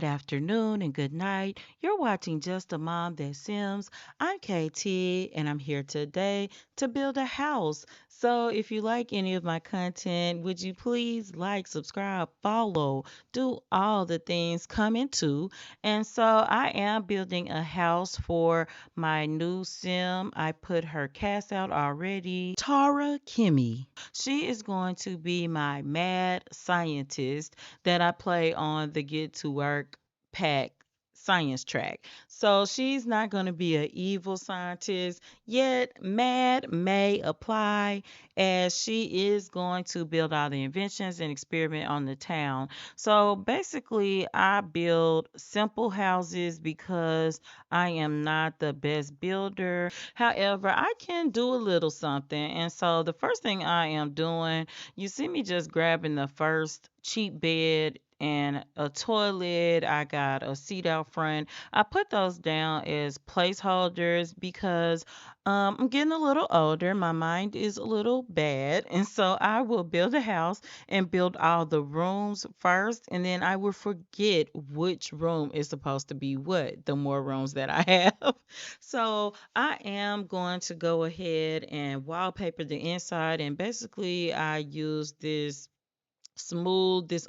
good afternoon, and good night. You're watching Just a Mom That Sims. I'm KT, and I'm here today to build a house. So, if you like any of my content, would you please like, subscribe, follow, do all the things come into? And so, I am building a house for my new Sim. I put her cast out already. Tara Kimmy. She is going to be my mad scientist that I play on the Get to Work pack science track. So she's not going to be an evil scientist, yet mad may apply as she is going to build all the inventions and experiment on the town. So basically, I build simple houses because I am not the best builder. However, I can do a little something. And so the first thing I am doing, you see me just grabbing the first cheap bed and a toilet. I got a seat out front. I put those down as placeholders because I'm getting a little older. My mind is a little bad. And so I will build a house and build all the rooms first. And then I will forget which room is supposed to be what, the more rooms that I have. So I am going to go ahead and wallpaper the inside. And basically, I use this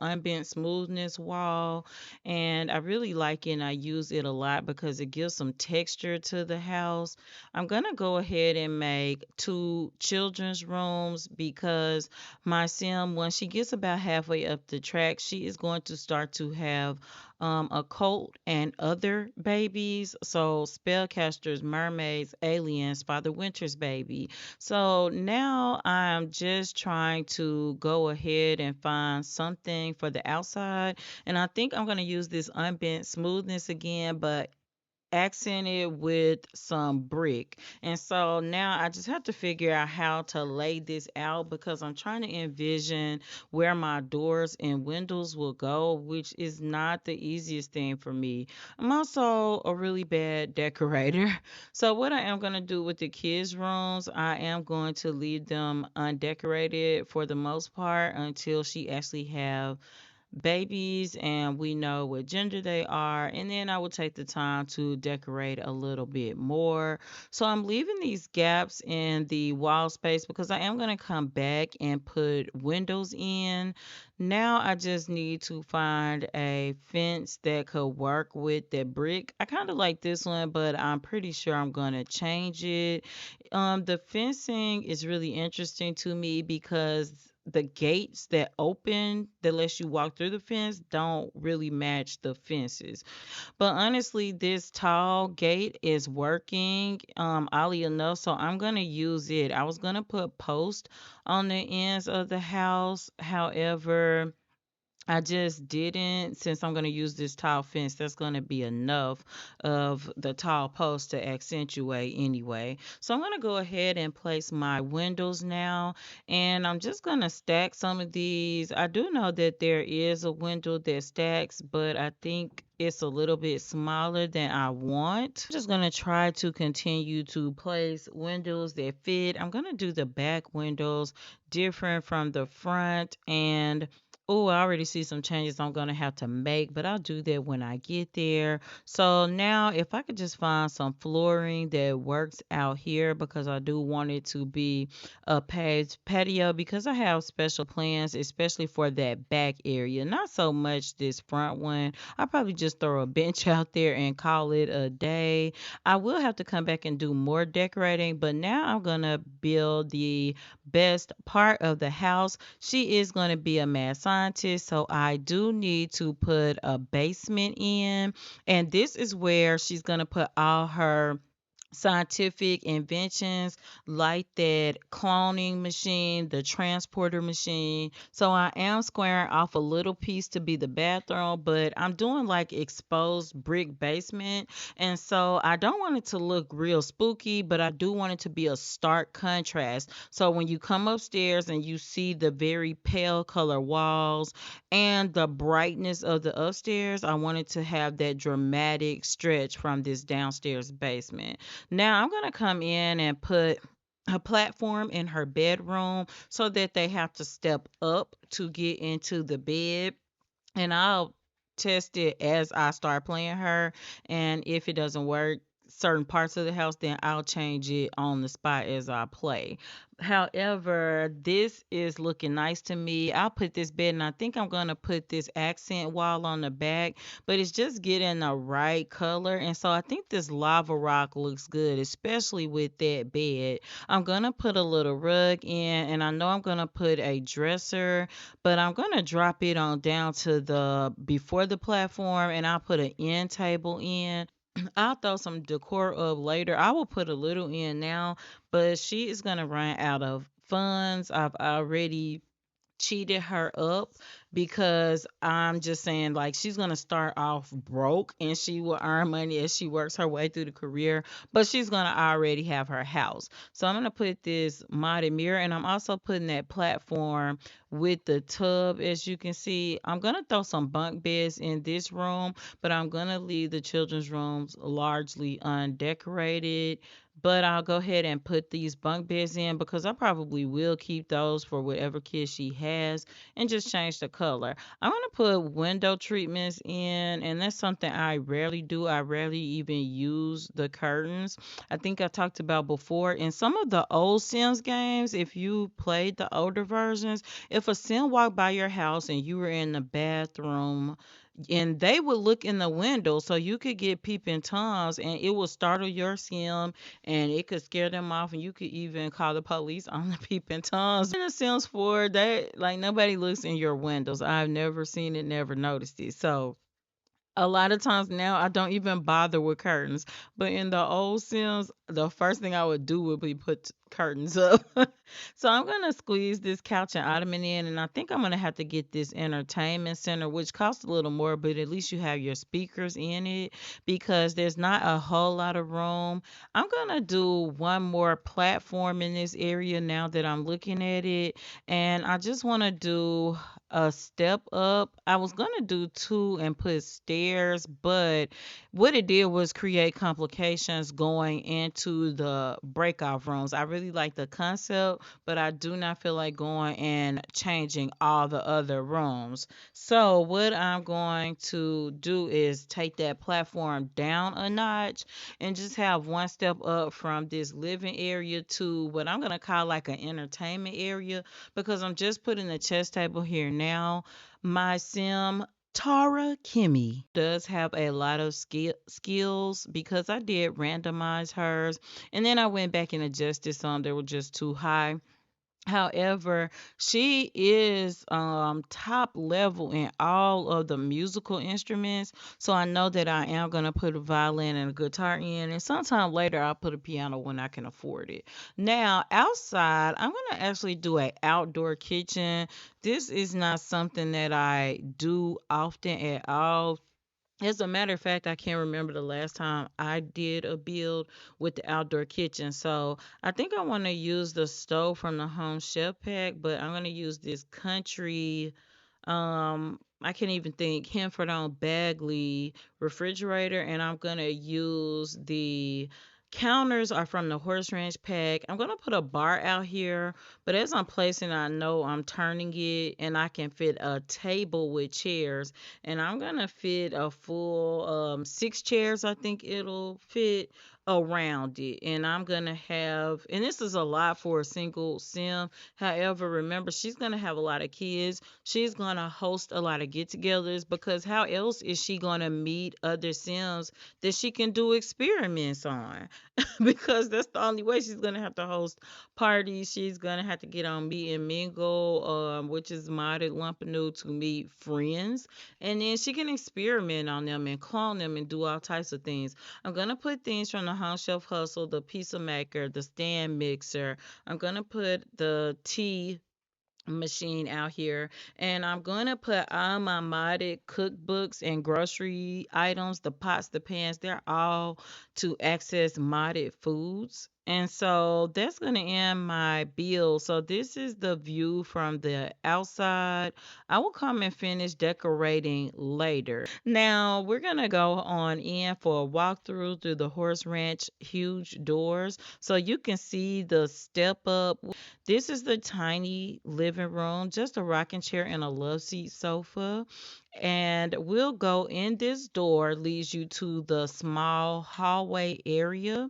unbent smoothness wall, and I really like it and I use it a lot because it gives some texture to the house. I'm gonna go ahead and make two children's rooms because my sim, when she gets about halfway up the track, she is going to start to have a cult and other babies. So spellcasters, mermaids, aliens, Father Winter's baby. So now I'm just trying to go ahead and find something for the outside. And I think I'm going to use this unbent smoothness again, but accented with some brick. And so now I just have to figure out how to lay this out because I'm trying to envision where my doors and windows will go, which is not the easiest thing for me. I'm also a really bad decorator. So what I am going to do with the kids' rooms, I am going to leave them undecorated for the most part until she actually have babies and we know what gender they are, and then I will take the time to decorate a little bit more. So I'm leaving these gaps in the wall space because I am going to come back and put windows in. Now I just need to find a fence that could work with that brick. I kind of like this one, but I'm pretty sure I'm going to change it. The fencing is really interesting to me because the gates that open that lets you walk through the fence don't really match the fences. But honestly, this tall gate is working, oddly enough, so I'm gonna use it. I was gonna put posts on the ends of the house. However, I just didn't, since I'm going to use this tall fence, that's going to be enough of the tall post to accentuate anyway. So I'm going to go ahead and place my windows now, and I'm just going to stack some of these. I do know that there is a window that stacks, but I think it's a little bit smaller than I want. I'm just going to try to continue to place windows that fit. I'm going to do the back windows different from the front, and oh, I already see some changes I'm gonna have to make, but I'll do that when I get there. So now if I could just find some flooring that works out here because I do want it to be a paved patio because I have special plans, especially for that back area. Not so much this front one. I'll probably just throw a bench out there and call it a day. I will have to come back and do more decorating, but now I'm gonna build the best part of the house. She is going to be a mad scientist, so I do need to put a basement in. And this is where she's going to put all her scientific inventions like that cloning machine, the transporter machine. So I am squaring off a little piece to be the bathroom, but I'm doing like exposed brick basement. And so I don't want it to look real spooky, but I do want it to be a stark contrast. So when you come upstairs and you see the very pale color walls and the brightness of the upstairs, I wanted to have that dramatic stretch from this downstairs basement. Now I'm going to come in and put a platform in her bedroom so that they have to step up to get into the bed. And I'll test it as I start playing her. And if it doesn't work, certain parts of the house, then I'll change it on the spot as I play. However, this is looking nice to me. I'll put this bed, and I think I'm gonna put this accent wall on the back, but it's just getting the right color. And so I think this lava rock looks good, especially with that bed. I'm gonna put a little rug in, and I know I'm gonna put a dresser, but I'm gonna drop it on down to the before the platform, and I'll put an end table in. I'll throw some decor up later. I will put a little in now, but she is gonna run out of funds. I've already cheated her up because I'm just saying, like, she's gonna start off broke and she will earn money as she works her way through the career, but she's gonna already have her house. So I'm gonna put this modded mirror, and I'm also putting that platform with the tub. As you can see, I'm gonna throw some bunk beds in this room, but I'm gonna leave the children's rooms largely undecorated. But I'll go ahead and put these bunk beds in because I probably will keep those for whatever kids she has and just change the color. I'm going to put window treatments in, and that's something I rarely do. I rarely even use the curtains. I think I talked about before in some of the old Sims games, if you played the older versions, if a Sim walked by your house and you were in the bathroom, and they would look in the window so you could get peeping toms, and it would startle your sim and it could scare them off, and you could even call the police on the peeping toms. In the Sims 4, that, like, nobody looks in your windows. I've never seen it, never noticed it. So a lot of times now I don't even bother with curtains. But in the old Sims, the first thing I would do would be put curtains up. So I'm gonna squeeze this couch and ottoman in, and I think I'm gonna have to get this entertainment center, which costs a little more, but at least you have your speakers in it because there's not a whole lot of room. I'm gonna do one more platform in this area now that I'm looking at it, and I just want to do a step up. I was gonna do two and put stairs, but what it did was create complications going into the breakout rooms. I really like the concept, but I do not feel like going and changing all the other rooms. So what I'm going to do is take that platform down a notch and just have one step up from this living area to what I'm gonna call like an entertainment area, because I'm just putting the chess table here now. My sim Tara Kimmy does have a lot of skills because I did randomize hers, and then I went back and adjusted some that were just too high. However, she is top level in all of the musical instruments. So I know that I am gonna put a violin and a guitar in, and sometime later I'll put a piano when I can afford it. Now, outside, I'm gonna actually do a outdoor kitchen. This is not something that I do often at all. As a matter of fact, I can't remember the last time I did a build with the outdoor kitchen. So I think I want to use the stove from the Home Chef pack, but I'm going to use this country, I can't even think, Henford on Bagley refrigerator, and I'm going to use the counters are from the Horse Ranch pack. I'm going to put a bar out here, but as I'm placing, I know I'm turning it, and I can fit a table with chairs, and I'm gonna fit a full 6 chairs. I think it'll fit around it, and I'm gonna have, and this is a lot for a single sim. However, remember, she's gonna have a lot of kids. She's gonna host a lot of get-togethers, because how else is she gonna meet other sims that she can do experiments on? Because that's the only way. She's gonna have to host parties. She's gonna have to get on Meet and Mingle, which is modded Lumpanoo, to meet friends, and then she can experiment on them and clone them and do all types of things. I'm gonna put things from the Home Shelf Hustle, the pizza maker, the stand mixer. I'm gonna put the tea machine out here, and I'm going to put all my modded cookbooks and grocery items, the pots, the pans, they're all to access modded foods. And so that's going to end my build. So this is the view from the outside. I will come and finish decorating later. Now we're going to go on in for a walkthrough through the horse ranch huge doors. So you can see the step up. This is the tiny living room, just a rocking chair and a love seat sofa. And we'll go in this door, leads you to the small hallway area,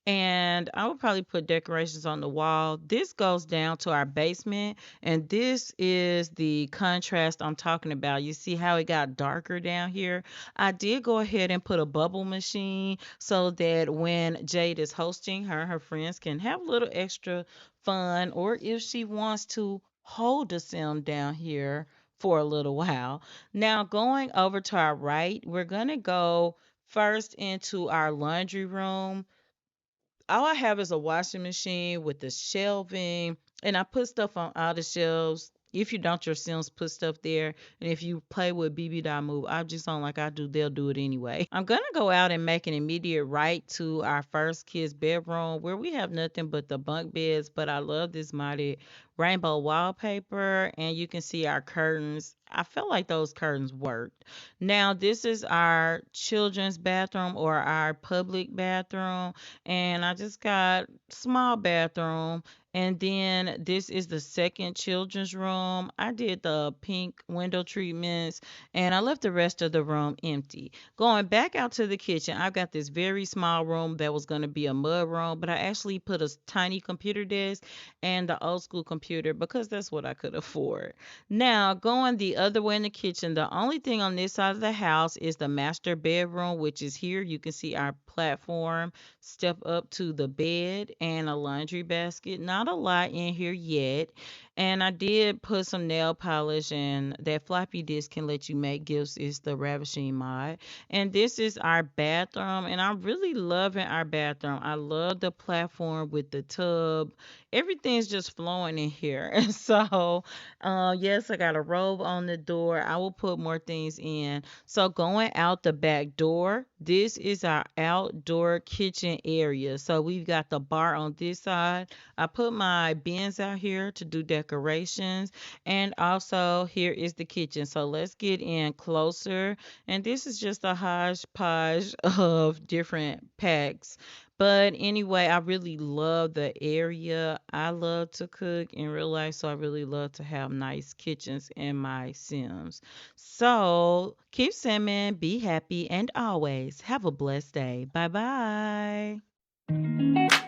and I would probably put decorations on the wall. This goes down to our basement, and this is the contrast I'm talking about. You see how it got darker down here? I did go ahead and put a bubble machine so that when Jade is hosting, her and her friends can have a little extra fun, or if she wants to hold a sim down here for a little while. Now, going over to our right, we're going to go first into our laundry room. All I have is a washing machine with the shelving, and I put stuff on all the shelves. If you don't, your Sims put stuff there. And if you play with BB Move objects on like I do, they'll do it anyway. I'm gonna go out and make an immediate right to our first kid's bedroom where we have nothing but the bunk beds, but I love this modded rainbow wallpaper, and you can see our curtains. I felt like those curtains worked. Now, this is our children's bathroom or our public bathroom, and I just got small bathroom. And then this is the second children's room. I did the pink window treatments and I left the rest of the room empty. Going back out to the kitchen, I've got this very small room that was going to be a mud room, but I actually put a tiny computer desk and the old school computer because that's what I could afford. Now, going the other way in the kitchen, the only thing on this side of the house is the master bedroom, which is here. You can see our platform step up to the bed and a laundry basket. Not a lot in here yet. And I did put some nail polish, and that floppy disk can let you make gifts is the Ravishing mod. And this is our bathroom, and I'm really loving our bathroom. I love the platform with the tub. Everything's just flowing in here. And so, yes, I got a robe on the door. I will put more things in. So going out the back door, this is our outdoor kitchen area. So we've got the bar on this side. I put my bins out here to do decorations. And also here is the kitchen. So let's get in closer. And this is just a hodgepodge of different packs. But anyway, I really love the area. I love to cook in real life, so I really love to have nice kitchens in my Sims. So keep simming, be happy, and always have a blessed day. Bye bye.